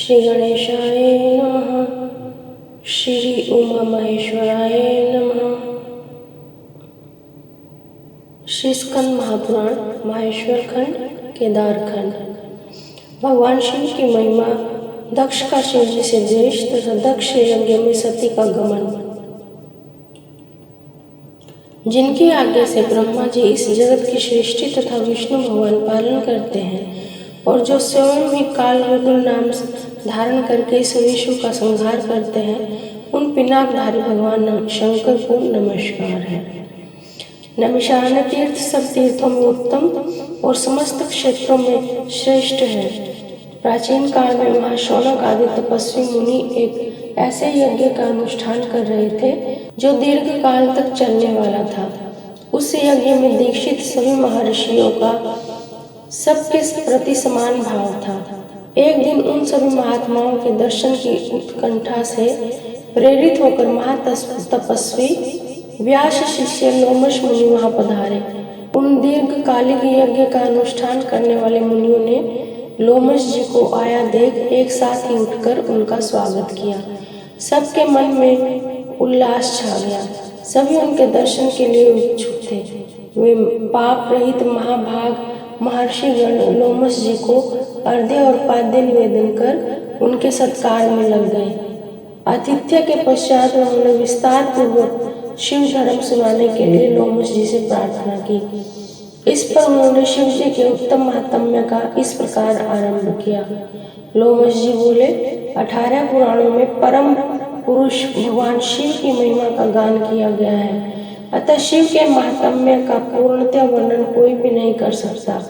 श्री गणेशाय नमः। श्री उमा महेश्वराय नमः। श्री स्कंद महापुराण माहेश्वर खंड केदार खंड। भगवान शिव की महिमा, दक्ष का शिव जी से द्वेष तथा दक्ष यज्ञ में सती का गमन। जिनकी आज्ञा से ब्रह्मा जी इस जगत की सृष्टि तथा विष्णु भगवान पालन करते हैं और जो स्वयं ही काल रुद्र नाम धारण करके इस विश्व का संहार करते हैं, उन पिनाकधारी भगवान शंकर को नमस्कार है। नैमिषारण्य तीर्थ सब तीर्थों में उत्तम और समस्त क्षेत्रों में श्रेष्ठ है। प्राचीन काल में वहाँ शौनक आदि तपस्वी मुनि एक ऐसे यज्ञ का अनुष्ठान कर रहे थे जो दीर्घ काल तक चलने वाला था। उस यज्ञ में दीक्षित सभी महर्षियों का सबके प्रति समान भाव था। एक दिन उन सभी महात्माओं के दर्शन की उत्कंठा से प्रेरित होकर महातपस्वी व्यास शिष्य लोमश मुनि वहां पधारे। उन दीर्घकालिक यज्ञ का अनुष्ठान करने वाले मुनियों ने लोमश जी को आया देख एक साथ ही उठकर उनका स्वागत किया। सबके मन में उल्लास छा गया। सभी उनके दर्शन के लिए इच्छुक थे। वे पाप रहित महाभाग महर्षि गण लोमश जी को अर्घ्य और पाद्य निवेदन कर उनके सत्कार में लग गए। आतिथ्य के पश्चात उन्होंने विस्तार पूर्वक शिव धर्म सुनाने के लिए लोमश जी से प्रार्थना की। इस पर उन्होंने शिव जी के उत्तम महात्म्य का इस प्रकार आरंभ किया। लोमश जी बोले, 18 पुराणों में परम पुरुष भगवान शिव की महिमा का गान किया गया है, अतः शिव के महात्म्य का पूर्णतः वर्णन कोई भी नहीं कर सकता।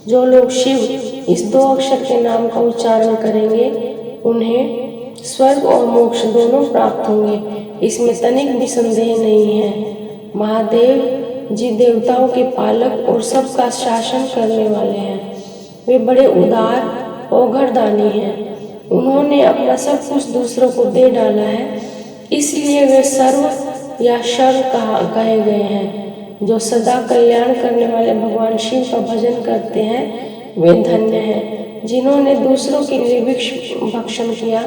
जो लोग शिव इस 2 अक्षर के नाम का उच्चारण करेंगे, उन्हें स्वर्ग और मोक्ष दोनों प्राप्त होंगे, इसमें तनिक भी संदेह नहीं है। महादेव जी देवताओं के पालक और सबका शासन करने वाले हैं। वे बड़े उदार और दानी हैं। उन्होंने अपना सब कुछ दूसरों को दे डाला है, इसलिए वे सर्व या शर्व कहे गए हैं। जो सदा कल्याण करने वाले भगवान शिव का भजन करते हैं, वे धन्य हैं। जिन्होंने दूसरों के लिए विष भक्षण किया,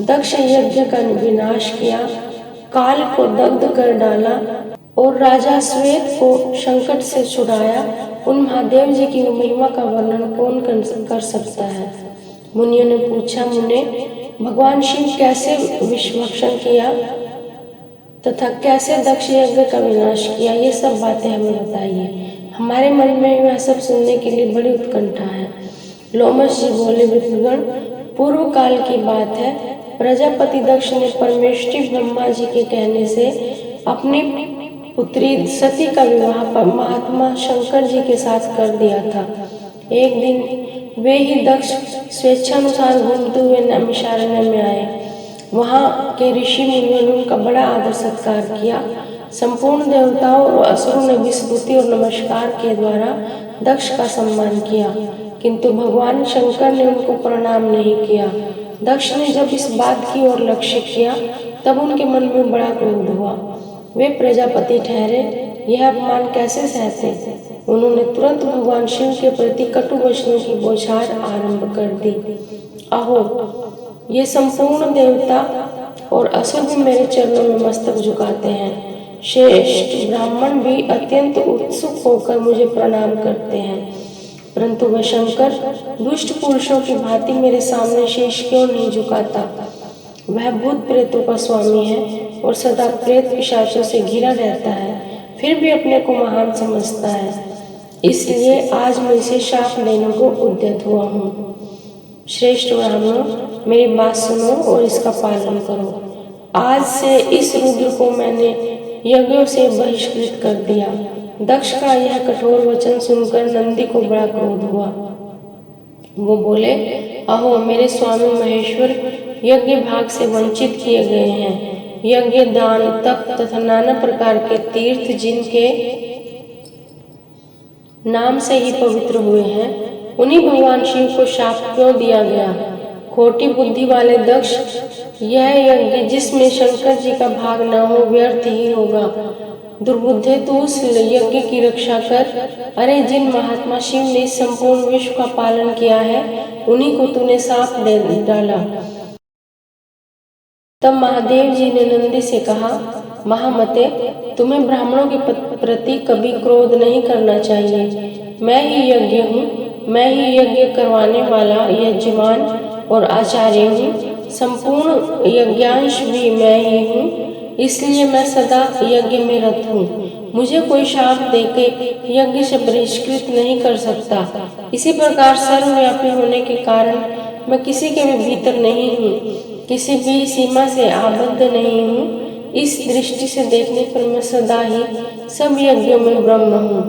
दक्ष यज्ञ का विनाश किया, काल को दग्ध कर डाला और राजा श्वेत को संकट से छुड़ाया, उन महादेव जी की महिमा का वर्णन कौन कर सकता है। मुनियों ने पूछा, मुने, भगवान शिव कैसे विष भक्षण किया तथा कैसे दक्ष यज्ञ का विनाश किया, ये सब बातें हमें बताइए। हमारे मन में वह सब सुनने के लिए बड़ी उत्कंठा है। लोमश जी बोले, विप्रगण, पूर्व काल की बात है। प्रजापति दक्ष ने परमेष्टि ब्रह्मा जी के कहने से अपनी पुत्री सती का विवाह महात्मा शंकर जी के साथ कर दिया था। एक दिन वे ही दक्ष स्वेच्छानुसार घूमते हुए नैमिषारण्य में आए। वहाँ के ऋषि मुनियों ने उनका बड़ा आदर सत्कार किया। संपूर्ण देवताओं और असुरों ने विस्तुति और नमस्कार के द्वारा दक्ष का सम्मान किया, किंतु भगवान शंकर ने उनको प्रणाम नहीं किया। दक्ष ने जब इस बात की ओर लक्ष्य किया, तब उनके मन में बड़ा क्रोध हुआ। वे प्रजापति ठहरे, यह अपमान कैसे सहते। उन्होंने तुरंत भगवान शिव के प्रति कटु वचनों की बौछार आरंभ कर दी। अहो, ये संपूर्ण देवता और असुर भी मेरे चरणों में मस्तक झुकाते हैं। श्रेष्ठ ब्राह्मण भी अत्यंत उत्सुक होकर मुझे प्रणाम करते हैं, परंतु वह शंकर दुष्ट पुरुषों की भांति मेरे सामने शीश क्यों नहीं झुकाता। वह भूत प्रेतों का स्वामी है और सदा प्रेत पिशाचों से घिरा रहता है, फिर भी अपने को महान समझता है। इसलिए आज मैं इसे शाप देने को उद्यत हुआ हूँ। श्रेष्ठ ब्राह्मणों, मेरी बात सुनो और इसका पालन करो। आज से इस रुद्र को मैंने यज्ञों से बहिष्कृत कर दिया। दक्ष का यह कठोर वचन सुनकर नंदी को बड़ा क्रोध हुआ। वो बोले, अहो मेरे स्वामी महेश्वर यज्ञ भाग से वंचित किए गए हैं। यज्ञ, दान, तप तथा नाना प्रकार के तीर्थ जिनके नाम से ही पवित्र हुए हैं, उन्हीं भगवान शिव को शाप क्यों दिया गया। खोटी बुद्धि वाले दक्ष, यह यज्ञ जिसमें शंकर जी का भाग न हो व्यर्थ ही होगा। दुर्बुद्धे, तू उस यज्ञ की रक्षा कर। अरे जिन महात्मा शिव ने इस संपूर्ण विश्व का पालन किया है, उन्हीं को तूने साफ दे डाला। तब महादेव जी ने नंदी से कहा, महामते, तुम्हें ब्राह्मणों के प्रति कभी क्रोध नहीं करना चाहिए। मैं ही यज्ञ हूँ, मैं ही यज्ञ करवाने वाला यजमान और आचार्य हूँ। संपूर्ण यज्ञांश भी मैं ही हूँ, इसलिए मैं सदा यज्ञ में रत हूँ। मुझे कोई शाप देके यज्ञ से बहिष्कृत नहीं कर सकता। इसी प्रकार सर्वव्यापी होने के कारण मैं किसी के भी भीतर नहीं हूँ, किसी भी सीमा से आबद्ध नहीं हूँ। इस दृष्टि से देखने पर मैं सदा ही सब यज्ञों में ब्रह्म हूँ।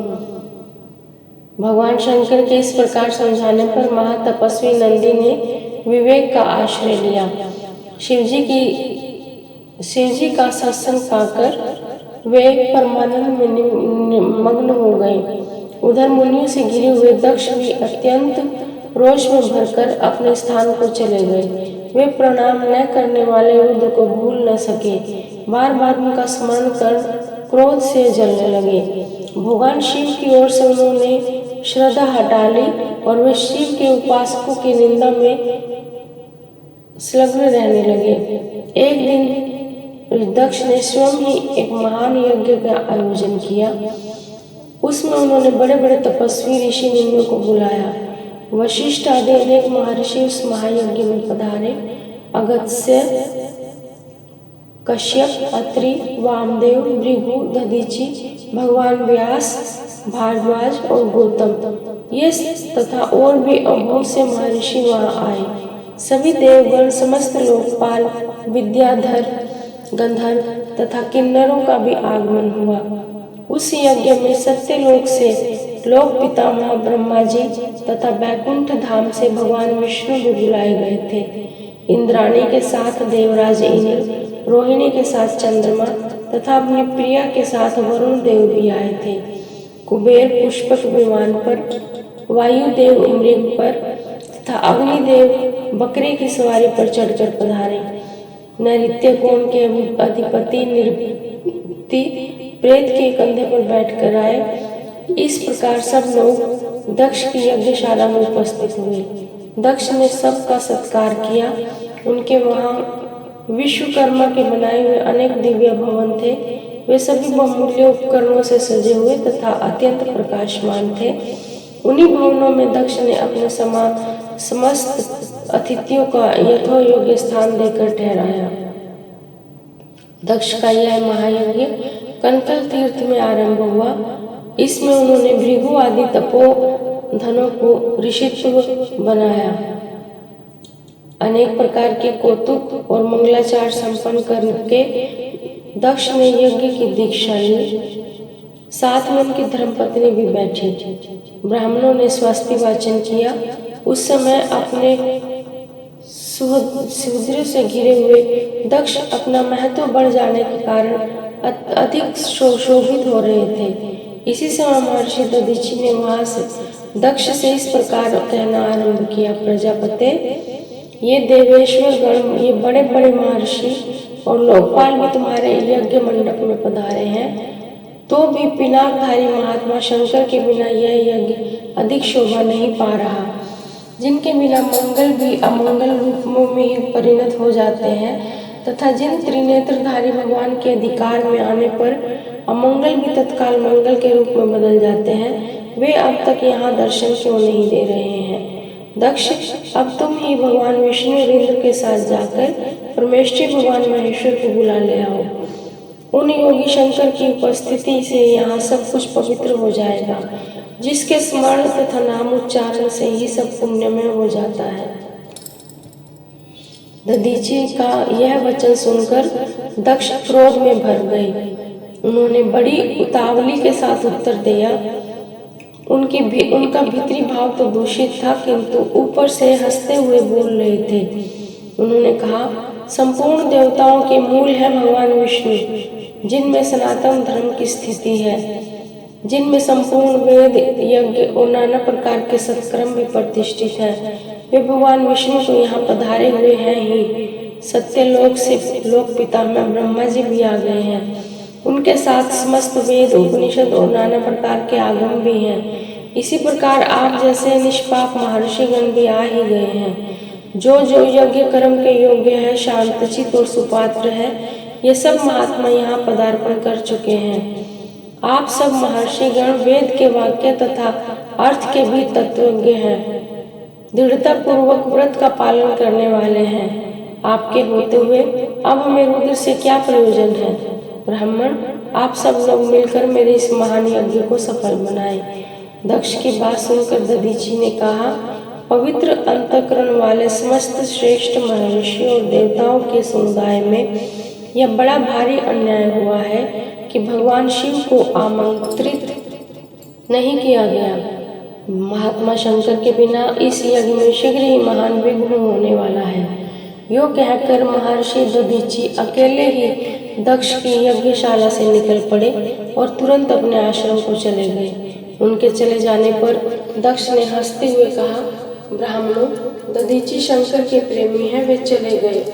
भगवान शंकर के इस प्रकार समझाने पर महातपस्वी नंदी ने विवेक का आश्रय लिया। शिवजी का सत्संग पाकर वे परमानंद में मग्न हो गए। उधर मुनियों से घिरे हुए दक्ष भी अत्यंत रोष में भरकर अपने स्थान को चले गए। वे प्रणाम न करने वाले रुद्र को भूल न सके, बार बार उनका स्मरण कर क्रोध से जलने लगे। भगवान शिव की ओर से उन्होंने श्रद्धा हटा ली और वे शिव के उपासकों की निंदा में संलग्न रहने लगे। एक दिन दक्ष ने स्वयं ही एक महान यज्ञ का आयोजन किया। उसमें उन्होंने बड़े बड़े तपस्वी ऋषि मुनियों को बुलाया। वशिष्ठ आदि अनेक महर्षि उस महायज्ञ में पधारे। अगस्त्य, कश्यप, अत्रि, वामदेव, भृगु, दधीचि, भगवान व्यास, भारद्वाज और गौतम, ये तथा और भी बहुत से महर्षि वहाँ आए। सभी देवगण, समस्त लोकपाल, विद्याधर, गंधर्व तथा किन्नरों का भी आगमन हुआ। उस यज्ञ में सत्यलोक से लोक पितामह ब्रह्मा जी तथा बैकुंठ धाम से भगवान विष्णु भी बुलाए गए थे। इंद्राणी के साथ देवराज इंद्र, रोहिणी के साथ चंद्रमा तथा अपनी प्रिया के साथ वरुण देव भी आए थे। कुबेर पुष्पक विमान पर, वायुदेव मृग पर तथा अग्निदेव बकरे की सवारी पर चढ़कर पधारे। नैऋत्य कोण के अधिपति निरृति प्रेत के कंधे पर बैठकर आए। इस प्रकार सब लोग दक्ष की यज्ञशाला में उपस्थित हुए। दक्ष ने सबका सत्कार किया। उनके वहाँ विश्वकर्मा के बनाए हुए अनेक दिव्य भवन थे। वे सभी बहुमूल्य उपकरणों से सजे हुए तथा अत्यंत प्रकाशमान थे। उन्हीं भवनों में दक्ष ने अपने समस्त अतिथियों का यथोयोग्य स्थान देकर ठहराया। दक्ष का यह महायज्ञ कंकल तीर्थ में आरंभ हुआ। इसमें उन्होंने भृगु आदि तपोधनों को ऋषित्व बनाया। अनेक प्रकार के कौतुक और मंगलाचार संपन्न करके दक्ष ने यज्ञ की दीक्षा ली। साथ में उनकी धर्मपत्नी भी बैठी। ब्राह्मणों ने स्वस्ति वाचन किया। उस समय अपने सुहृदों से घिरे हुए दक्ष अपना महत्व बढ़ जाने के कारण अधिक शोभित हो रहे थे। इसी समय महर्षि दधीचि ने वहां से दक्ष से इस प्रकार कहना आरंभ किया, प्रजापते, ये देवेश्वर गण, ये बड़े बड़े महर्षि और लोकपाल भी तुम्हारे यज्ञ मंडप में पधारे हैं, तो भी पिनाकधारी महात्मा शंकर के बिना यह यज्ञ अधिक शोभा नहीं पा रहा। जिनके बिना मंगल भी अमंगल रूपों में ही परिणत हो जाते हैं तथा जिन त्रिनेत्रधारी भगवान के अधिकार में आने पर अमंगल भी तत्काल मंगल के रूप में बदल जाते हैं, वे अब तक यहाँ दर्शन क्यों नहीं दे रहे हैं। दक्ष, अब तुम ही भगवान विष्णु और इंद्र के साथ जाकर परमेष्ठी भगवान महेश्वर को बुला ले आओ। उन योगी शंकर की उपस्थिति से यहाँ सब कुछ पवित्र हो जाएगा, जिसके स्मरण तथा नाम उच्चारण से ही सब पुण्यमय हो जाता है। दधीचि का यह वचन सुनकर दक्ष क्रोध में भर गए। उन्होंने बड़ी उतावली के साथ उत्तर दिया। उनका भीतरी भाव तो दूषित था, किंतु ऊपर से हंसते हुए बोल रहे थे। उन्होंने कहा, संपूर्ण देवताओं के मूल है भगवान विष्णु, जिनमें सनातन धर्म की स्थिति है, जिनमें संपूर्ण वेद, यज्ञ और नाना प्रकार के सत्कर्म भी प्रतिष्ठित हैं। वे भगवान विष्णु को यहाँ पधारे हुए हैं ही। सत्यलोक से लोक पितामह ब्रह्मा जी भी आ गए हैं। उनके साथ समस्त वेद, उपनिषद और नाना प्रकार के आगम भी हैं। इसी प्रकार आप जैसे निष्पाप महर्षिगण भी आ ही गए हैं। जो जो यज्ञ कर्म के योग्य है, शांतचित और सुपात्र है, ये सब महात्मा यहाँ पदार्पण कर चुके हैं। आप सब महर्षिगण वेद के वाक्य तथा अर्थ के भी तत्वज्ञ हैं, दृढ़ता पूर्वक व्रत का पालन करने वाले हैं। आपके होते हुए अब हमें रुद्र से क्या प्रयोजन है? ब्राह्मण, आप सब लोग मिलकर मेरे इस महान यज्ञ को सफल बनाएं। दक्ष की बात सुनकर दधीचि ने कहा, पवित्र अंतःकरण वाले समस्त श्रेष्ठ महर्षियों और देवताओं के समुदाय में यह बड़ा भारी अन्याय हुआ है कि भगवान शिव को आमंत्रित नहीं किया गया। महात्मा शंकर के बिना इस यज्ञ में शीघ्र ही महान विघ्न होने वाला है। यो कहकर महर्षि दधीचि अकेले ही दक्ष की यज्ञशाला से निकल पड़े और तुरंत अपने आश्रम को चले गए। उनके चले जाने पर दक्ष ने हंसते हुए कहा, ब्राह्मणों, दधीचि शंकर के प्रेमी हैं, वे चले गए।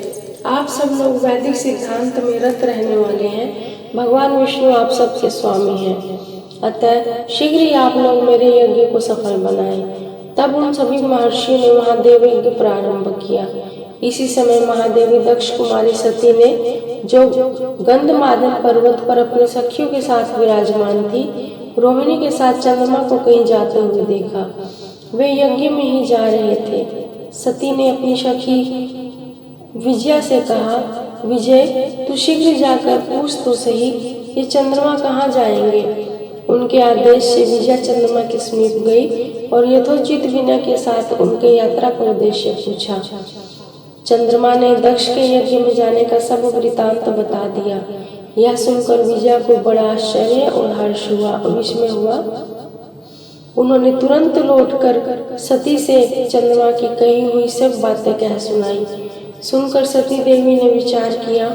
आप सब लोग वैदिक सिद्धांत में रत रहने वाले हैं। भगवान विष्णु आप सबके स्वामी हैं, अतः शीघ्र ही आप लोग मेरे यज्ञ को सफल बनाएं। तब उन सभी महर्षियों ने महादेव यज्ञ प्रारंभ किया। इसी समय महादेवी दक्ष कुमारी सती ने, जो गंधमादन पर्वत पर अपने सखियों के साथ विराजमान थी, रोहिणी के साथ चंद्रमा को कहीं जाते हुए देखा। वे यज्ञ में ही जा रहे थे। सती ने अपनी सखी विजया से कहा, विजय, तू शीघ्र जाकर पूछ तो सही, ये चंद्रमा कहाँ जाएंगे? उनके आदेश से विजया चंद्रमा के समीप गई और यथोचित विनय के साथ उनके यात्रा का उद्देश्य पूछा। चंद्रमा ने दक्ष के यज्ञ में जाने का सब वृतांत बता दिया। यह सुनकर विजया को बड़ा आश्चर्य और हर्ष हुआ, विस्मय हुआ। उन्होंने तुरंत लौटकर सती से चंद्रमा की कही हुई सब बातें कह सुनाई। सुनकर सती देवी ने विचार किया,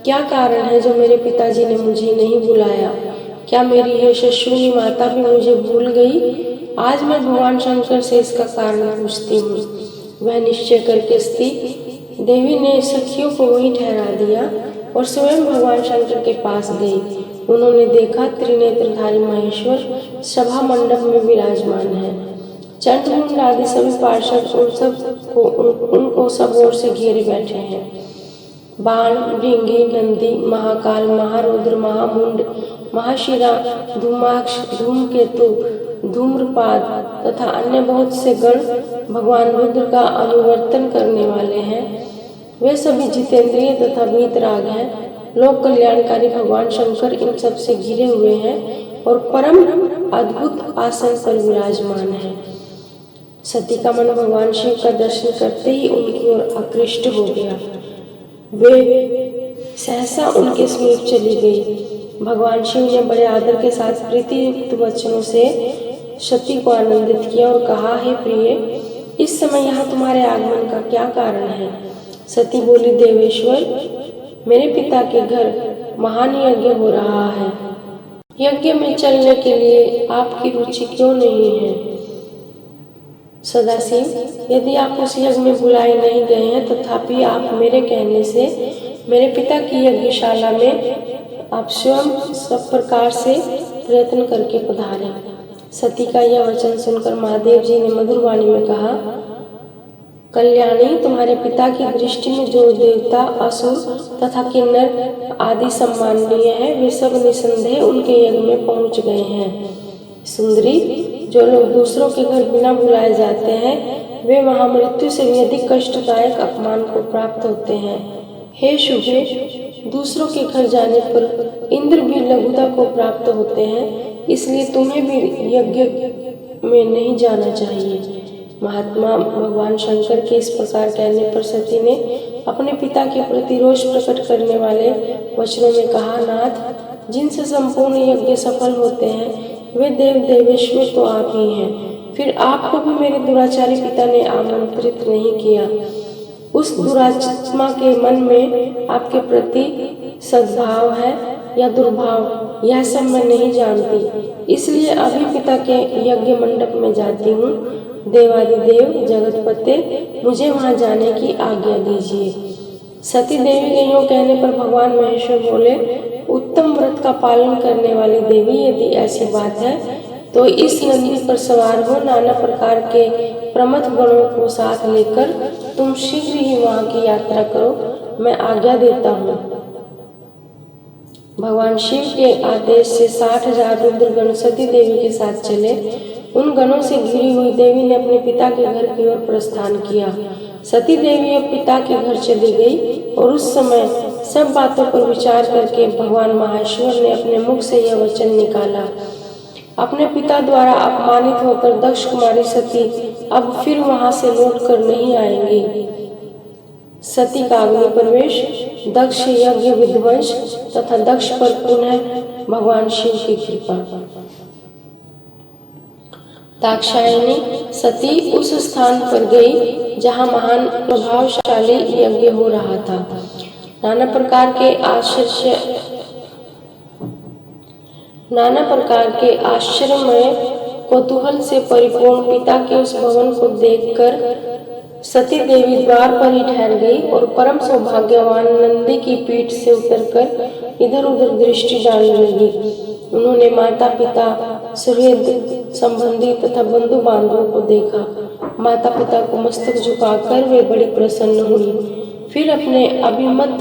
क्या कारण है जो मेरे पिताजी ने मुझे नहीं बुलाया? क्या मेरी यशस्विनी माता भी मुझे भूल गई? आज मैं भगवान शंकर से इसका कारण पूछती हूँ। वह निश्चय करके सती देवी ने सखियों को वहीं ठहरा दिया और स्वयं भगवान शंकर के पास गई। उन्होंने देखा त्रिनेत्रधारी महेश्वर सभा मंडप में विराजमान है। चंद्रमुंड आदि सभी पार्षद उनको सब ओर से घेरे बैठे हैं। बाण, भृंगी, नंदी, महाकाल, महारुद्र, महामुंड, महाशिरा, धूमाक्ष, धूमकेतु, धूम्रपाद तथा अन्य बहुत से गण भगवान रुद्र का अनुवर्तन करने वाले हैं। वे सभी जितेंद्रिय तथा वीतराग हैं। लोक कल्याणकारी भगवान शंकर इन सब से घिरे हुए हैं और परम अद्भुत आसन पर विराजमान है। सती का मन भगवान शिव का दर्शन करते ही उनकी ओर आकृष्ट हो गया। वे सहसा उनके समीप चली गई। भगवान शिव ने बड़े आदर के साथ प्रीतियुक्त वचनों से सती को आनंदित किया और कहा, हे प्रिय, इस समय यहाँ तुम्हारे आगमन का क्या कारण है? सती बोली, देवेश्वर, मेरे पिता के घर महान यज्ञ हो रहा है। यज्ञ में चलने के लिए आपकी रुचि क्यों नहीं है? सदाशिव, यदि आप उस यज्ञ में बुलाए नहीं गए हैं, तथापि आप मेरे कहने से मेरे पिता की यज्ञशाला में आप स्वयं सब प्रकार से प्रयत्न करके पधारें। सती का यह वचन सुनकर महादेव जी ने मधुर वाणी में कहा, कल्याणी, तुम्हारे पिता की दृष्टि में जो देवता, असुर तथा किन्नर आदि सम्माननीय है, वे सब निसंदेह उनके यज्ञ में पहुंच गए हैं। सुंदरी, जो लोग दूसरों के घर बिना बुलाए जाते हैं, वे वहां मृत्यु से भी अधिक कष्टदायक अपमान को प्राप्त होते हैं। हे शुभे, दूसरों के घर जाने पर इंद्र भी लघुता को प्राप्त होते हैं, इसलिए तुम्हें भी यज्ञ में नहीं जाना चाहिए। महात्मा भगवान शंकर के इस प्रकार कहने पर सती ने अपने पिता के प्रति रोष प्रकट करने वाले वचनों में कहा, नाथ, जिनसे संपूर्ण यज्ञ सफल होते हैं वे देव देवेश्वर तो आप ही हैं। फिर आपको भी मेरे दुराचारी पिता ने आमंत्रित नहीं किया। उस दुरात्मा के मन में आपके प्रति सद्भाव है या दुर्भाव, यह सब मैं नहीं जानती, इसलिए अभी पिता के यज्ञ मंडप में जाती हूँ। देवादिदेव जगतपते, मुझे वहाँ जाने की आज्ञा दीजिए। सती देवी के यूँ कहने पर भगवान महेश्वर बोले, उत्तम व्रत का पालन करने वाली देवी, यदि ऐसी बात है तो इस नंदी पर सवार हो नाना प्रकार के प्रमथ गणों को साथ लेकर तुम शीघ्र ही वहां की यात्रा करो, मैं आज्ञा देता हूँ। भगवान शिव के आदेश से 60,000 रुद्रगण सती देवी के साथ चले। उन गणों से घिरी हुई देवी ने अपने पिता के घर की ओर प्रस्थान किया। सती देवी अब पिता के घर चली गई और उस समय सब बातों पर विचार करके भगवान महाशिव ने अपने मुख से यह वचन निकाला, अपने पिता द्वारा अपमानित होकर दक्ष कुमारी सती अब फिर वहां से लौट कर नहीं आएंगी। सती का अग्नि प्रवेश, दक्ष यज्ञ विध्वंस तथा दक्ष पर पुनः भगवान शिव की कृपा। दाक्षायणी सती उस स्थान पर गई जहाँ महान प्रभावशाली यज्ञ हो रहा था। नाना प्रकार के आश्चर्यमय कौतूहल से परिपूर्ण पिता के उस भवन को देखकर सती देवी द्वार पर ही ठहर गई और परम सौभाग्यवान नंदी की पीठ से उतरकर इधर उधर दृष्टि डालने लगी। उन्होंने माता पिता, सुहृद संबंधी तथा बंधु बांधवों को देखा। माता पिता को मस्तक झुकाकर वे बड़ी प्रसन्न हुई। फिर अपने अभिमत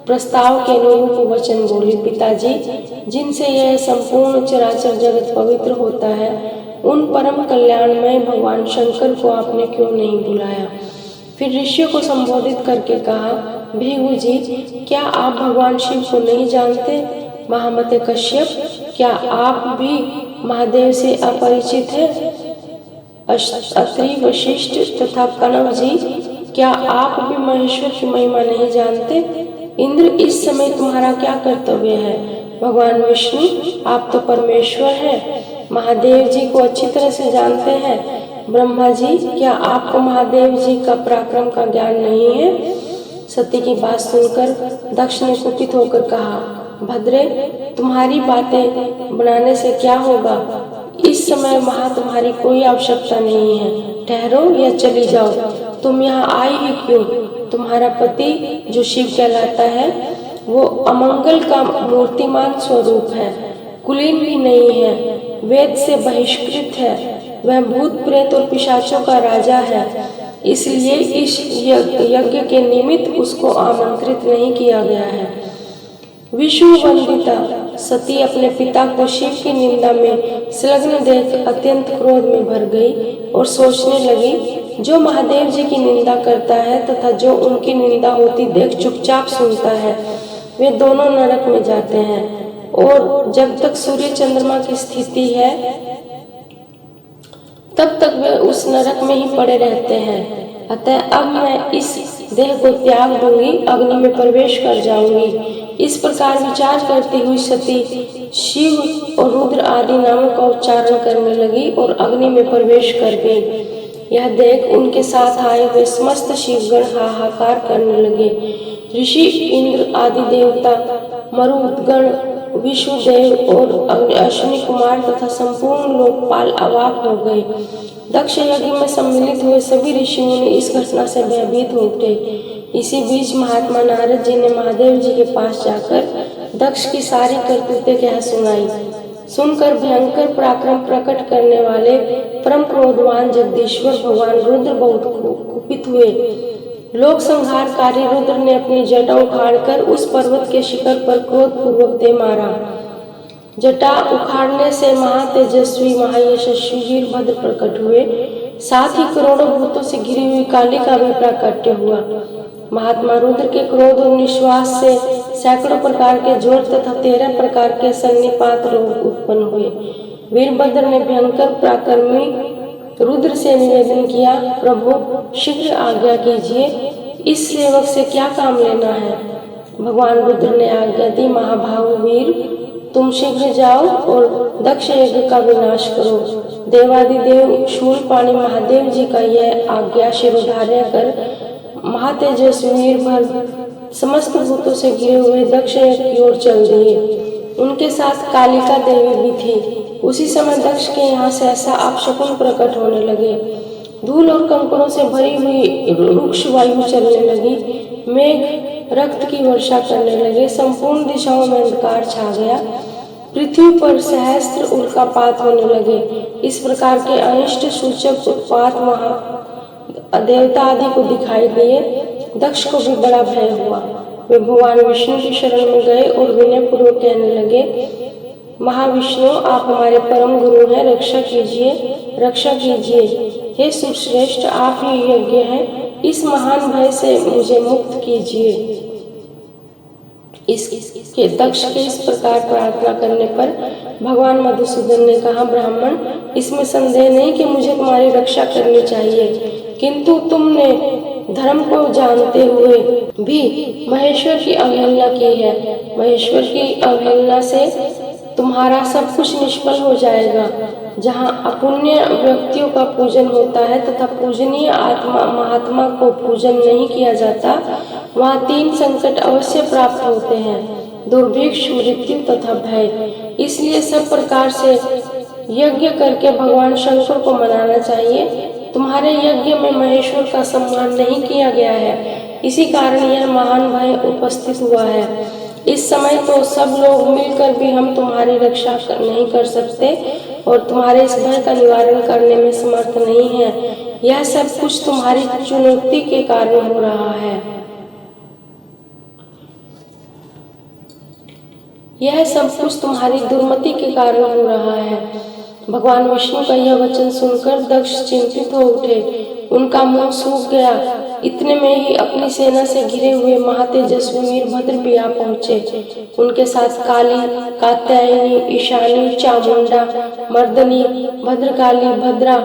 प्रस्ताव के अनुरूप वचन बोली, पिताजी, जिनसे यह संपूर्ण चराचर जगत पवित्र होता है, उन परम कल्याणमय भगवान शंकर को आपने क्यों नहीं बुलाया? फिर ऋषियों को संबोधित करके कहा, भृगु जी, क्या आप भगवान शिव को नहीं जानते? महामते कश्यप, क्या आप भी महादेव से अपरिचित हैं? अत्रि, वशिष्ठ तथा कनव जी, क्या आप भी महेश्वर की महिमा नहीं जानते? इंद्र, इस समय तुम्हारा क्या कर्तव्य है? भगवान विष्णु, आप तो परमेश्वर हैं, महादेव जी को अच्छी तरह से जानते हैं। ब्रह्मा जी, क्या आपको महादेव जी का पराक्रम का ज्ञान नहीं है? सती की बात सुनकर दक्ष ने कुपित होकर कहा, भद्रे, तुम्हारी बातें बनाने से क्या होगा? इस समय वहां तुम्हारी कोई आवश्यकता नहीं है। ठहरो या चली जाओ। तुम यहाँ आई ही क्यों? तुम्हारा पति जो शिव कहलाता है वो अमंगल का मूर्तिमान स्वरूप है, कुलीन भी नहीं है, वेद से बहिष्कृत है, वह भूत प्रेत और पिशाचों का राजा है, इसलिए इस यज्ञ के निमित्त उसको आमंत्रित नहीं किया गया है। विष्णु वंदिता सती अपने पिता को शिव की निंदा में संलग्न देख अत्यंत क्रोध में भर गई और सोचने लगी, जो महादेव जी की निंदा करता है तथा जो उनकी निंदा होती देख चुपचाप सुनता है, वे दोनों नरक में जाते हैं और जब तक सूर्य चंद्रमा की स्थिति है तब तक वे उस नरक में ही पड़े रहते हैं। अतः अब मैं इस देह को त्याग दूंगी, अग्नि में प्रवेश कर जाऊंगी। इस प्रकार विचार करती हुई सती शिव और रुद्र आदि नामों का उच्चारण करने लगी और अग्नि में प्रवेश कर गई। यह देख उनके साथ आए हुए समस्त शिवगण हाहाकार करने लगे। ऋषि, इंद्र आदि देवता, मरुदगण, विष्णुदेव और अश्विनी कुमार तथा संपूर्ण लोकपाल अवाक हो गए। दक्ष यज्ञ में सम्मिलित हुए सभी ऋषि मुनि इस घटना से भयभीत हो उठे। इसी बीच महात्मा नारद जी ने महादेव जी के पास जाकर दक्ष की सारी करतूतें कह सुनाई। सुनकर भयंकर पराक्रम प्रकट करने वाले परम क्रोधवान जगदीश्वर भगवान रुद्र बहुत कुपित हुए। लोक संहारकारी रुद्र ने अपनी जटा उखाड़कर उस पर्वत के शिखर पर क्रोधपूर्वक दे मारा। जटा उखाड़ने से महातेजस्वी महायशस्वी वीरभद्र प्रकट हुए, साथ ही करोड़ों भूतों से घिरी हुई काली का भी प्राकट्य हुआ। महात्मा रुद्र के क्रोध और निश्वास से सैकड़ों प्रकार के ज्वर तथा 13 प्रकार के सन्निपात रोग उत्पन्न हुए। वीरभद्र ने भयंकर पराक्रमी रुद्र से निवेदन किया, प्रभु शीघ्र आज्ञा कीजिए, इस सेवक से क्या काम लेना है? भगवान रुद्र ने आज्ञा दी, महाभाव वीर, तुम शीघ्र जाओ और दक्ष यज्ञ का विनाश करो। देवादिदेव शूलपाणी महादेव जी का यह आज्ञा शिरोधार्य कर महातेजस्वी वीरभद्र समस्त भूतों से घिरे हुए दक्ष यज्ञ की ओर चल दिए। उनके साथ कालिका देवी भी थी। उसी समय दक्ष के यहाँ से ऐसा अपशकुन प्रकट होने लगे। धूल और कंकड़ों से भरी हुई रुक्ष वायु चलने लगी। मेघ रक्त की वर्षा करने लगे। संपूर्ण दिशाओं में अंधकार छा गया। पृथ्वी पर सहस्त्र उल्कापात होने लगे। इस प्रकार के अनिष्ट सूचक उत्पात देवता आदि को दिखाई दिए। दक्ष को भी बड़ा भय हुआ। वे भगवान विष्णु की शरण में गए और विनय पूर्वक कहने लगे, महाविष्णु, आप हमारे परम गुरु हैं, रक्षा कीजिए, रक्षा कीजिए। हे सुरश्रेष्ठ, आप ही यज्ञ हैं, इस महान भय से मुझे मुक्त कीजिए। इसके दक्ष के इस प्रकार प्रार्थना करने पर भगवान मधुसूदन ने कहा, ब्राह्मण, इसमें संदेह नहीं कि मुझे तुम्हारी रक्षा करनी चाहिए, किंतु तुमने धर्म को जानते हुए भी महेश्वर की अवहेलना की है। महेश्वर की अवहेलना से तुम्हारा सब कुछ निष्फल हो जाएगा। जहाँ अपुण्य व्यक्तियों का पूजन होता है तथा पूजनीय आत्मा महात्मा को पूजन नहीं किया जाता, वहाँ 3 संकट अवश्य प्राप्त होते हैं, दुर्भिक्ष, मृत्यु तथा भय। इसलिए सब प्रकार से यज्ञ करके भगवान शंकर को मनाना चाहिए। तुम्हारे यज्ञ में महेश्वर का सम्मान नहीं किया गया है, इसी कारण यह महान भय उपस्थित हुआ है। इस समय तो सब लोग मिलकर भी हम तुम्हारी रक्षा नहीं कर सकते और तुम्हारे इस भय का निवारण करने में समर्थ नहीं है। यह सब कुछ तुम्हारी चुनौती के कारण हो रहा है। यह सब कुछ तुम्हारी दुर्मति के कारण हो रहा है। भगवान विष्णु का यह वचन सुनकर दक्ष चिंतित हो उठे। उनका मुंह सूख गया। इतने में ही अपनी सेना से घिरे हुए महातेजस्वी वीरभद्र भी आ पहुंचे। उनके साथ काली, कात्यायनी, ईशानी, चामुंडा, मर्दनी, भद्रकाली, भद्रा,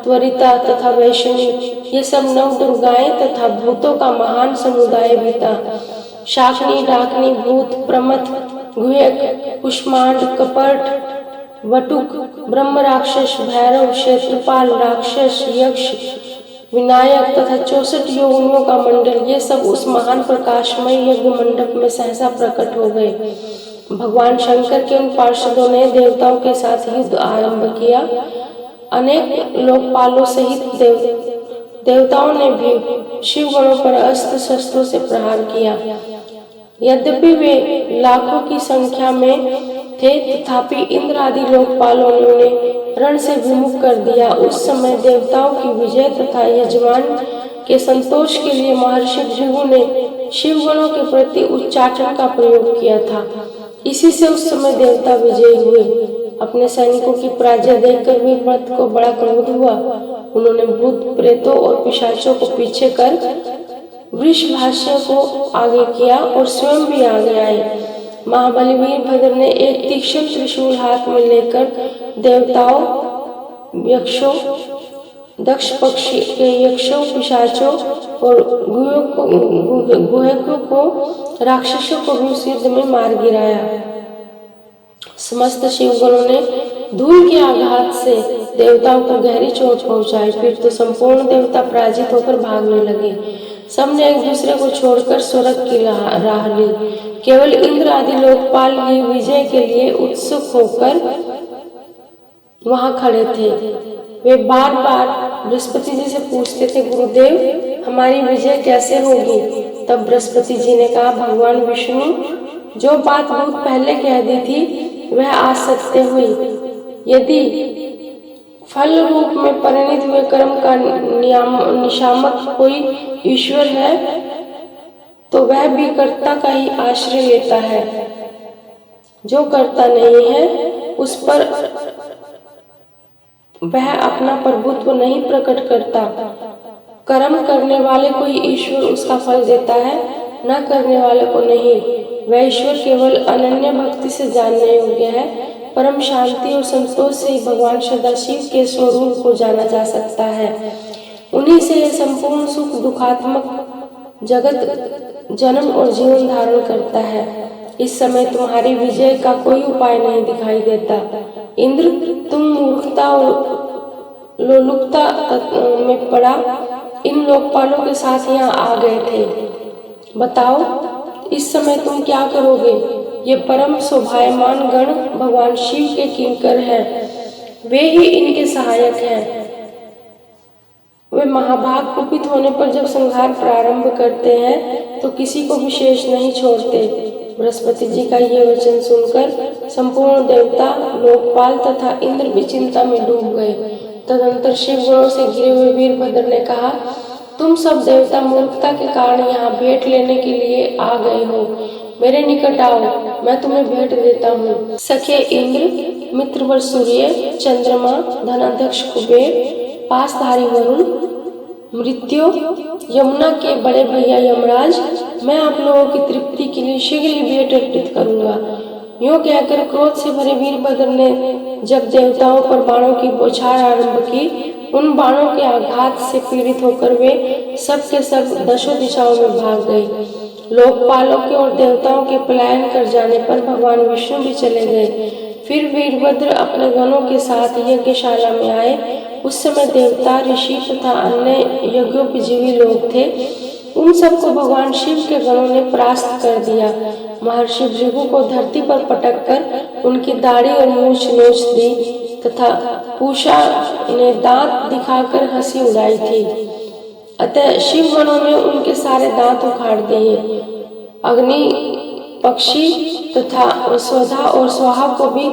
त्वरिता तथा वैष्णवी, ये सब 9 दुर्गाएं तथा भूतों का महान समुदाय भी था। शाकनी, डाकनी, भूत, प्रमथ, गुह्यक, कुष्मांड, कपट, वटुक, ब्रह्म राक्षस, भैरव, क्षेत्रपाल, राक्षस, यक्ष, विनायक तथा 64 योगियों का मंडल, ये सब उस महान प्रकाशमय यज्ञ मंडप में सहसा प्रकट हो गए। भगवान शंकर के उन पार्षदों ने देवताओं के साथ युद्ध आरंभ किया। अनेक लोकपालों सहित देवताओं ने भी शिवगणों पर अस्त्र शस्त्रों से प्रहार किया। यद्यपि वे लाखों की संख्या में थे, तथापि इंद्र आदि लोकपालों ने उन्हें रण से विमुख कर दिया। उस समय देवताओं की विजय तथा यजमान के संतोष के लिए महर्षि भृगु ने शिवगणों के प्रति उच्चाटन का प्रयोग किया था। इसी से उस समय देवता विजयी हुए। अपने सैनिकों की पराजय देखकर वीरभद्र को बड़ा क्रोध हुआ। उन्होंने भूत, प्रेतों और पिशाचों को पीछे कर वृषभाष्य को आगे किया और स्वयं भी आगे आए। महाबली वीरभद्र ने एक तीक्ष्ण त्रिशूल हाथ में लेकर देवताओं, यक्षों, दक्ष पक्षी के यक्षों, पिशाचों और गुहकों को, राक्षसों को भी उस युद्ध में मार गिराया। समस्त शिवगणों ने धूल के आघात से देवताओं को गहरी चोट पहुंचाई। फिर तो संपूर्ण देवता पराजित होकर भागने लगे। सबने एक दूसरे को छोड़कर स्वर्ग की राह ली। केवल इंद्र आदि लोकपाल ही विजय के लिए उत्सुक होकर वहां खड़े थे। वे बार बार बृहस्पति जी से पूछते थे, गुरुदेव, हमारी विजय कैसे होगी? तब बृहस्पति जी ने कहा, भगवान विष्णु, जो बात बहुत पहले कह दी थी वह आज सत्य हुई। यदि फल रूप में परिणित हुए कर्म का नियामक कोई ईश्वर है तो वह भी कर्ता का ही आश्रय लेता है। जो कर्ता नहीं है उस पर वह अपना प्रभुत्व नहीं प्रकट करता। कर्म करने वाले को ही ईश्वर उसका फल देता है, न करने वाले को नहीं। वह ईश्वर केवल अनन्य भक्ति से जानने योग्य है। परम शांति और संतोष से ही भगवान सदाशिव के स्वरूप को जाना जा सकता है। उन्हीं से यह संपूर्ण सुख दुखात्मक जगत जन्म और जीवन धारण करता है। इस समय तुम्हारी विजय का कोई उपाय नहीं दिखाई देता। इंद्र, तुम मूर्खता और लोलुपता में पड़ा इन लोकपालों के साथ यहाँ आ गए थे। बताओ, इस समय तुम क्या करोगे? ये परम शोभायमान गण भगवान शिव के किंकर हैं, वे ही इनके सहायक हैं। वे महाभाग कुपित होने पर जब संहार प्रारंभ करते हैं तो किसी को विशेष नहीं छोड़ते। बृहस्पति जी का ये वचन सुनकर संपूर्ण देवता, लोकपाल तथा इंद्र भी चिंता में डूब गए। तदंतर शिव गुणों से घिरे हुए वीरभद्र ने कहा, तुम सब देवता मूर्खता के कारण यहाँ भेंट लेने के लिए आ गए हो। मेरे निकट आओ, मैं तुम्हें भेंट देता हूँ। सखे इंद्र, मित्रवर सूर्य, चंद्रमा, धनाध्यक्ष कुबेर, पासधारी वरुण, मृत्यु, यमुना के बड़े भैया यमराज, मैं आप लोगों की तृप्ति के लिए शीघ्र ही भेंट अर्पित करूंगा। यूं कहकर क्रोध से भरे वीरभद्र ने जब देवताओं पर बाणों की बौछार आरंभ की, उन बाणों के आघात से पीड़ित होकर वे सब के सब दशों दिशाओं में भाग गए। लोकपालों के और देवताओं के पलायन कर जाने पर भगवान विष्णु भी चले गए। फिर वीरभद्र अपने गणों के साथ यज्ञशाला में आए। उस समय देवता, ऋषि तथा अन्य यज्ञोपजीवी लोग थे। उन सबको भगवान शिव के गणों ने परास्त कर दिया। महर्षि भृगु को धरती पर पटक कर उनकी दाढ़ी और मूछ नोच दी तथा पूषा ने दांत दिखाकर हंसी उड़ाई थी। अतः शिव गणों ने उनके सारे दांत उखाड़ दिए। अग्नि, पक्षी तथा स्वधा और स्वाहा को भी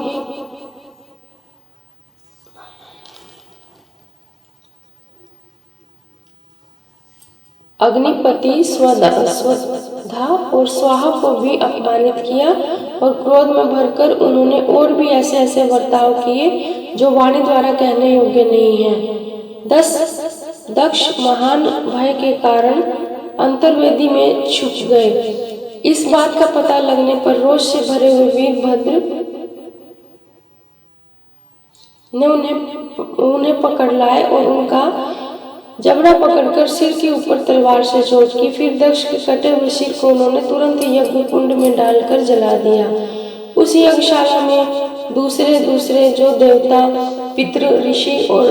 अग्निपति, स्वधा और स्वाहा को भी अपमानित किया और क्रोध में भरकर उन्होंने और भी ऐसे ऐसे बर्ताव किए जो वाणी द्वारा कहने योग्य नहीं है। दक्ष महान भय के कारण अंतर्वेदी में छुप गए। इस बात का पता लगने पर रोष से भरे हुए वीरभद्र ने उन्हें पकड़ लाए और उनका जबड़ा पकड़कर सिर के ऊपर तलवार से चोट की। फिर दक्ष के कटे हुए सिर को उन्होंने तुरंत यज्ञ कुंड में डालकर जला दिया। उस यज्ञशाला में दूसरे जो देवता, पितृ, ऋषि और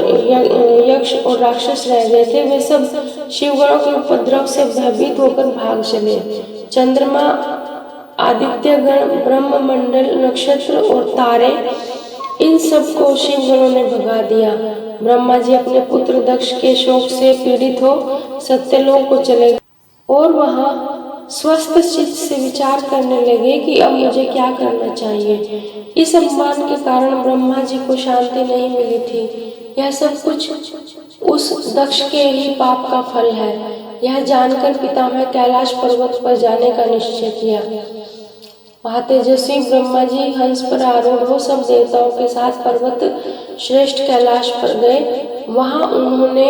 यक्ष और राक्षस रह गए थे, वे सब शिवगणों के उपद्रव से भयभीत होकर भाग चले। चंद्रमा, आदित्यगण, ब्रह्ममंडल, नक्षत्र और तारे, इन सब को शिवगणों ने भगा दिया। ब्रह्मा जी अपने पुत्र दक्ष के शोक से पीड़ित हो सत्यलोक को चले गए और वहां स्वस्थ चित्त से विचार करने लगे कि अब मुझे क्या करना चाहिए। इस अपमान के कारण ब्रह्मा जी को शांति नहीं मिली थी। यह सब कुछ उस दक्ष के ही पाप का फल है। यह जानकर पितामह कैलाश पर्वत पर जाने का निश्चय किया। वहाँ तेजस्वी ब्रह्मा जी हंस पर आरूढ़ हो सब देवताओं के साथ पर्वत श्रेष्ठ कैलाश पर गए। वहाँ उन्होंने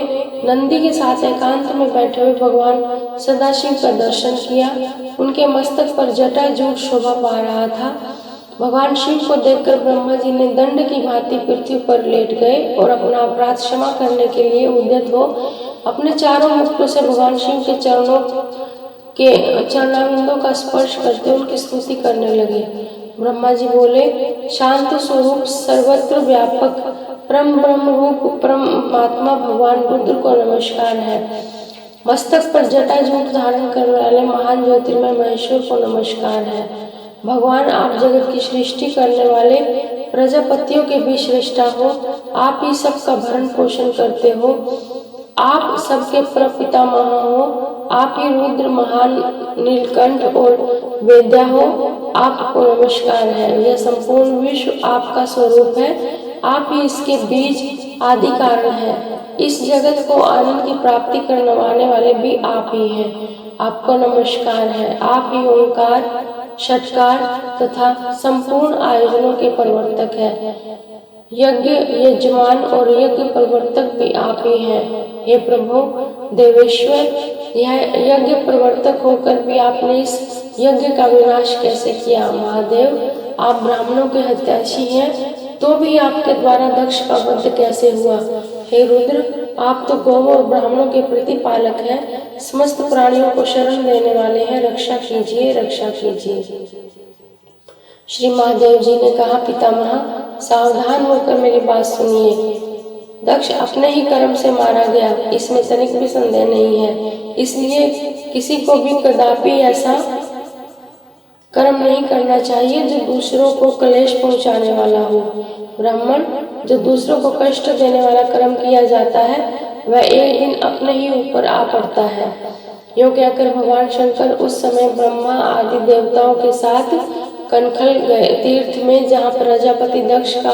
नंदी के साथ एकांत में बैठे हुए भगवान सदाशिव का दर्शन किया। उनके मस्तक पर जटाजूट शोभा पा रहा था। भगवान शिव को देखकर ब्रह्मा जी ने दंड की भांति पृथ्वी पर लेट गए और अपना अपराध क्षमा करने के लिए उद्यत हो अपने चारों मुखों से भगवान शिव के चरणारविंदों का स्पर्श करते उनकी स्तुति करने लगे। ब्रह्मा जी बोले, शांत स्वरूप, सर्वत्र व्यापक, परम ब्रह्म रूप परमात्मा भगवान रुद्र को नमस्कार है। मस्तक पर जटाजूट धारण करने वाले महान ज्योतिर्मय महेश्वर को नमस्कार है। भगवान, आप जगत की सृष्टि करने वाले प्रजापतियों के भी श्रेष्ठा हो। आप ही सबका भरण पोषण करते हो। आप सबके प्रपितामह हो। आप ही रुद्र, महान, नीलकंठ और वेद्या हो। आपको नमस्कार है। यह संपूर्ण विश्व आपका स्वरूप है। आप ही इसके बीज आदि कारण है। इस जगत को आनंद की प्राप्ति करवाने वाले भी आप ही हैं। आपको नमस्कार है। आप ही ओंकार, षटकार तथा संपूर्ण आयोजनों के प्रवर्तक है। यज्ञ यजमान और यज्ञ प्रवर्तक भी आप ही हैं। हे प्रभु देवेश्वर, यह यज्ञ प्रवर्तक होकर भी आपने इस यज्ञ का विनाश कैसे किया। महादेव, आप ब्राह्मणों के हत्याशी हैं, तो भी आपके द्वारा दक्ष का वध कैसे हुआ। हे रुद्र, आप तो गौओं और ब्राह्मणों के प्रतिपालक हैं, समस्त प्राणियों को शरण देने वाले हैं। रक्षा कीजिए, रक्षा कीजिए। श्री महादेव जी ने कहा, पितामह, सावधान होकर मेरी बात सुनिए। दक्ष अपने ही कर्म से मारा गया, इसमें तनिक भी संदेह नहीं है। इसलिए किसी को भी कदापि ऐसा कर्म नहीं करना चाहिए जो दूसरों को क्लेश पहुंचाने वाला हो। ब्राह्मण, जो दूसरों को कष्ट देने वाला कर्म किया जाता है वह एक दिन अपने ही ऊपर आ पड़ता है। यूँ कहकर भगवान शंकर उस समय ब्रह्मा आदि देवताओं के साथ कनखल गए तीर्थ में, जहाँ प्रजापति दक्ष का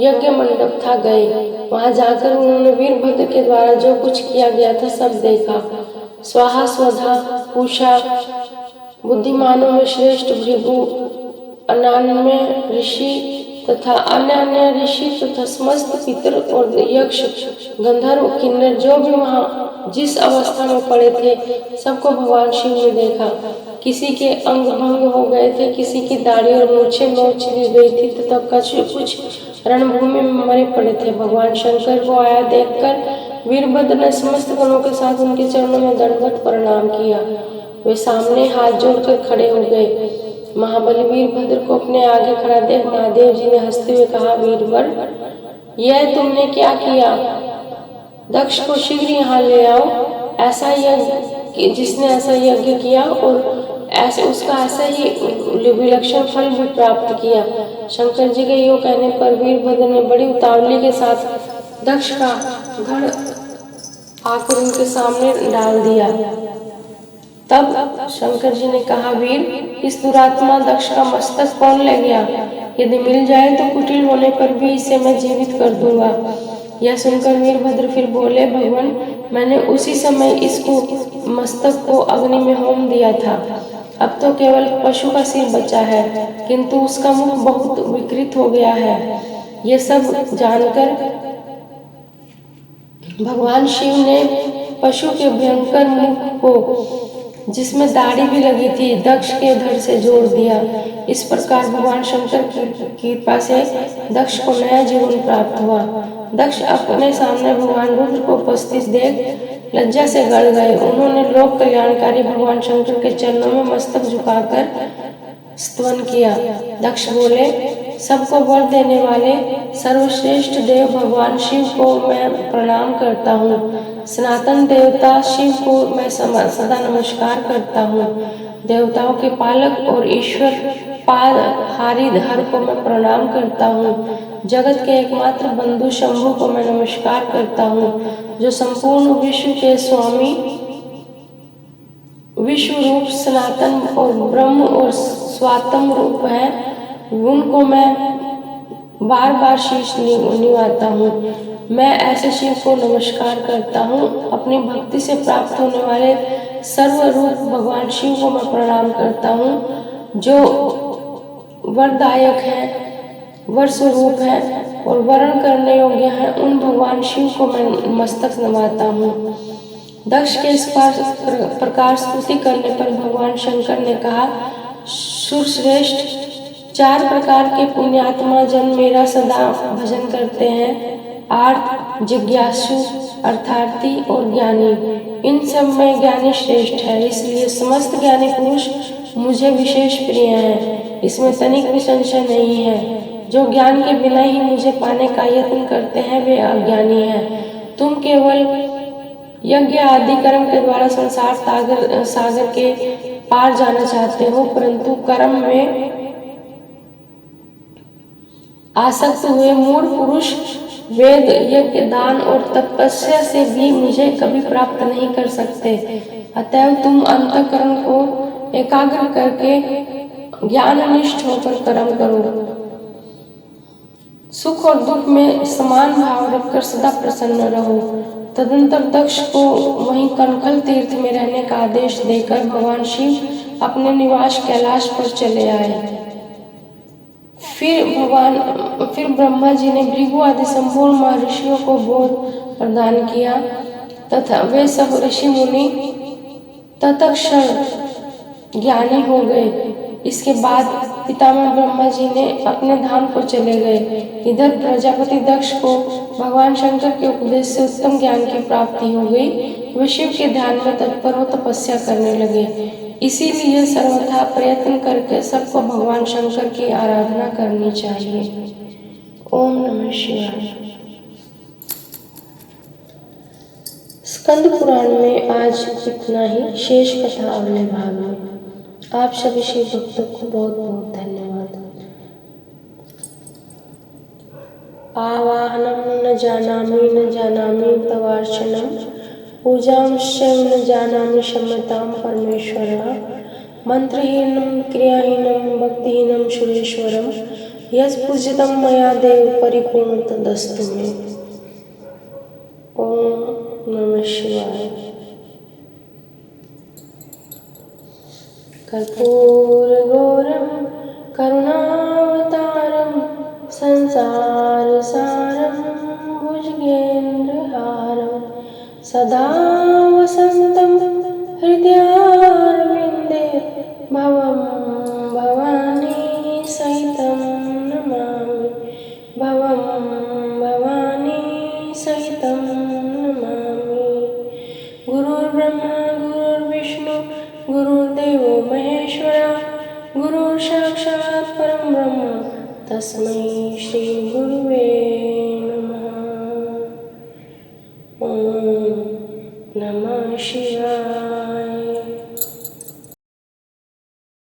यज्ञ मंडप था, गए। वहां जाकर उन्होंने वीरभद्र के द्वारा जो कुछ किया गया था सब देखा। स्वाहा स्वधा पूषा, बुद्धिमानों में श्रेष्ठ भृगु, अनान्य ऋषि तथा अन्य ऋषि तथा समस्त पितर और यक्ष गंधर्व किन्नर जो भी वहाँ जिस अवस्था में पड़े थे, सबको भगवान शिव ने देखा। किसी के अंग भंग हो गए थे, किसी की दाढ़ी और मूछें नोच दी गई थी तथा कुछ रणभूमि में मरे पड़े थे। भगवान शंकर को आया देखकर वीरभद्र ने समस्त गणों के साथ उनके चरणों में दंडवत प्रणाम किया। वे सामने हाथ जोड़कर खड़े हो गए। महाबली वीरभद्र को अपने आगे खड़ा देख महादेव जी ने हंसते हुए कहा, वीरवर, यह तुमने क्या किया? दक्ष को शीघ्र यहाँ ले आओ। ऐसा यज्ञ जिसने ऐसा यज्ञ किया और ऐसे उसका ऐसा ही विलक्षण फल भी प्राप्त किया। शंकर जी के यूँ कहने पर वीरभद्र ने बड़ी उतावली के साथ दक्ष का धड़ आकर उनके सामने डाल दिया। तब शंकर जी ने कहा, वीर, इस दुरात्मा दक्ष का मस्तक कौन ले गया? यदि मिल जाए तो कुटिल होने पर भी इसे मैं जीवित कर दूंगा। यह सुनकर वीरभद्र फिर बोले, भगवान, मैंने उसी समय इसको मस्तक को अग्नि में होम दिया था। अब तो केवल पशु का सिर बचा है, किंतु उसका मुख बहुत विकृत हो गया है। ये सब जानकर भगवान शिव ने पशु के भयंकर मुख को, जिसमें दाढ़ी भी लगी थी, दक्ष के धड़ से जोड़ दिया। इस प्रकार भगवान शंकर की कृपा से दक्ष को नया जीवन प्राप्त हुआ। दक्ष अपने सामने भगवान रुद्र को उपस्थित देख लज्जा से गड़ गए। उन्होंने लोक कल्याणकारी भगवान शंकर के चरणों में मस्तक झुकाकर स्तवन किया। दक्ष बोले, सबको वर देने वाले सर्वश्रेष्ठ देव भगवान शिव को मैं प्रणाम करता हूँ। सनातन देवता शिव को मैं सदा नमस्कार करता हूँ। देवताओं के पालक और ईश्वर पालहारी हर को मैं प्रणाम करता हूँ। जगत के एकमात्र बंधु शंभु को मैं नमस्कार करता हूँ, जो संपूर्ण विश्व के स्वामी, विश्व रूप सनातन और ब्रह्म और स्वात्म रूप है। उनको मैं बार बार शीश निवाता हूँ। मैं ऐसे शिव को नमस्कार करता हूँ। अपनी भक्ति से प्राप्त होने वाले सर्वरूप भगवान शिव को मैं प्रणाम करता हूँ, जो वरदायक है, वर स्वरूप है और वरण करने योग्य है। उन भगवान शिव को मैं मस्तक नवाता हूँ। दक्ष के इस प्रकार स्तुति करने पर भगवान शंकर ने कहा, सुरश्रेष्ठ, 4 प्रकार के पुण्यात्मा जन मेरा सदा भजन करते हैं। आर्त, जिज्ञासु, अर्थार्थी और ज्ञानी। इन सब में ज्ञानी श्रेष्ठ है, इसलिए समस्त ज्ञानी पुरुष मुझे विशेष प्रिय हैं। इसमें तनिक भी संशय नहीं है। जो ज्ञान के बिना ही मुझे पाने का यत्न करते हैं वे अज्ञानी हैं। तुम केवल यज्ञ आदि कर्म के द्वारा संसार सागर के पार जाना चाहते हो, परंतु कर्म में आसक्त हुए मूढ़ पुरुष वेद, यज्ञ, दान और तपस्या से भी मुझे कभी प्राप्त नहीं कर सकते। अतएव तुम अंतःकरण को एकाग्र करके ज्ञाननिष्ठ होकर कर्म करो। सुख और दुख में समान भाव रखकर सदा प्रसन्न रहो। तदंतर दक्ष को वहीं कनखल तीर्थ में रहने का आदेश देकर भगवान शिव अपने निवास कैलाश पर चले आए। फिर ब्रह्मा जी ने भृगु आदि संपूर्ण महर्षियों को बोध प्रदान किया तथा वे सब ऋषि मुनि तत्क्षण ज्ञानी हो गए। इसके बाद पितामह ब्रह्मा जी ने अपने धाम को चले गए। इधर प्रजापति दक्ष को भगवान शंकर के उपदेश से उत्तम ज्ञान की प्राप्ति हो गई। वे शिव के ध्यान में तत्पर हो तपस्या करने लगे। इसीलिए सर्वथा प्रयत्न करके सबको भगवान शंकर की आराधना करनी चाहिए। ओम नमः शिवाय। स्कंद पुराण में आज इतना ही। शेष कथा अगले भाग में। आप सभी शिव भक्तों को बहुत बहुत धन्यवाद। आवाहनं न जानामि तवार्चनं पूजांश्चैव न जानामि क्षम्यतां परमेश्वर। मंत्रहीनं क्रियाहीनं भक्तिहीनं सुरेश्वरं यत्पूजितं मया देव परिपूर्ण तदस्तु मे। ओम नमः शिवाय। कर्पूरगौरं करुणावतारं संसारसारं भुजगेन्द्रहारं सदा वसन्तं हृदयारविन्दे भवं भवानी सहितं नमामि। भवं भवानी सहितं नमामि। गुरुर्ब्रह्मा गुरुर्विष्णु गुरुर्देवो महेश्वरा गुरुः साक्षात् परं ब्रह्म तस्मै श्री गुरुवे